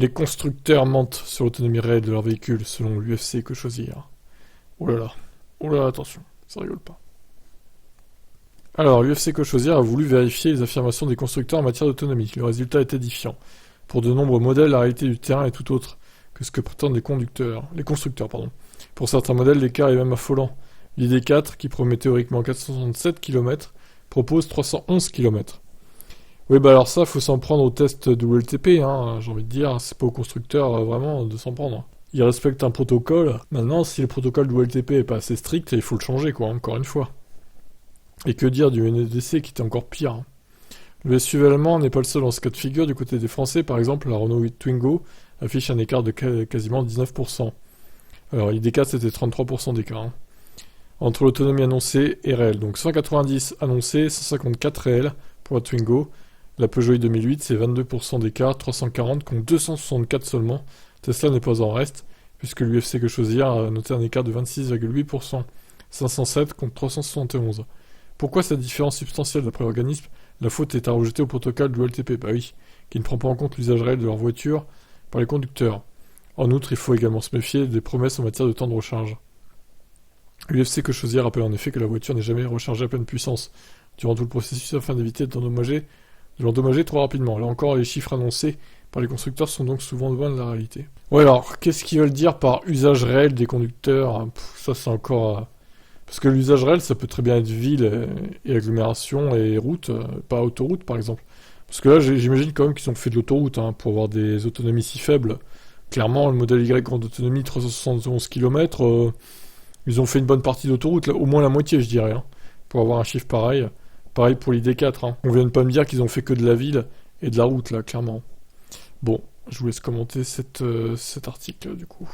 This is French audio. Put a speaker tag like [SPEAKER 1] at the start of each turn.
[SPEAKER 1] Les constructeurs mentent sur l'autonomie réelle de leurs véhicules, selon l'UFC Que Choisir. Oh là là, attention, ça rigole pas. Alors, l'UFC Que Choisir a voulu vérifier les affirmations des constructeurs en matière d'autonomie. Le résultat est édifiant. Pour de nombreux modèles, la réalité du terrain est tout autre que ce que prétendent les constructeurs. Pour certains modèles, l'écart est même affolant. L'ID4, qui promet théoriquement 467 km, propose 311 km. Oui, bah alors ça, faut s'en prendre au test WLTP, hein, j'ai envie de dire, c'est pas aux constructeurs vraiment de s'en prendre. Ils respectent un protocole. Maintenant, si le protocole WLTP est pas assez strict, il faut le changer, quoi, encore une fois. Et que dire du NEDC qui était encore pire, hein. Le SUV allemand n'est pas le seul dans ce cas de figure. Du côté des Français, par exemple, la Renault Twingo affiche un écart de quasiment 19%. Alors, l'ID4, c'était 33% d'écart, hein, entre l'autonomie annoncée et réelle. Donc 190 annoncés, 154 réels pour la Twingo. La Peugeot i2008, c'est 22% d'écart, 340 contre 264 seulement. Tesla n'est pas en reste, puisque l'UFC Que Choisir a noté un écart de 26,8%, 507 contre 371. Pourquoi cette différence substantielle d'après l'organisme? La faute est à rejeter au protocole du LTP, bah oui, qui ne prend pas en compte l'usage réel de leur voiture par les conducteurs. En outre, il faut également se méfier des promesses en matière de temps de recharge. L'UFC Que Choisir rappelle en effet que la voiture n'est jamais rechargée à pleine puissance durant tout le processus afin d'éviter de l'endommager trop rapidement. Là encore, les chiffres annoncés par les constructeurs sont donc souvent loin de la réalité. Ouais, alors, qu'est-ce qu'ils veulent dire par usage réel des conducteurs? Ça, c'est encore... Parce que l'usage réel, ça peut très bien être ville et agglomération et route, pas autoroute, par exemple. Parce que là, j'imagine quand même qu'ils ont fait de l'autoroute, hein, pour avoir des autonomies si faibles. Clairement, le modèle Y grande autonomie, 371 km, ils ont fait une bonne partie d'autoroute, au moins la moitié, je dirais, hein, pour avoir un chiffre pareil. Pareil pour l'ID4, hein. On vient de pas me dire qu'ils ont fait que de la ville et de la route, là, clairement. Bon, je vous laisse commenter cet article, du coup.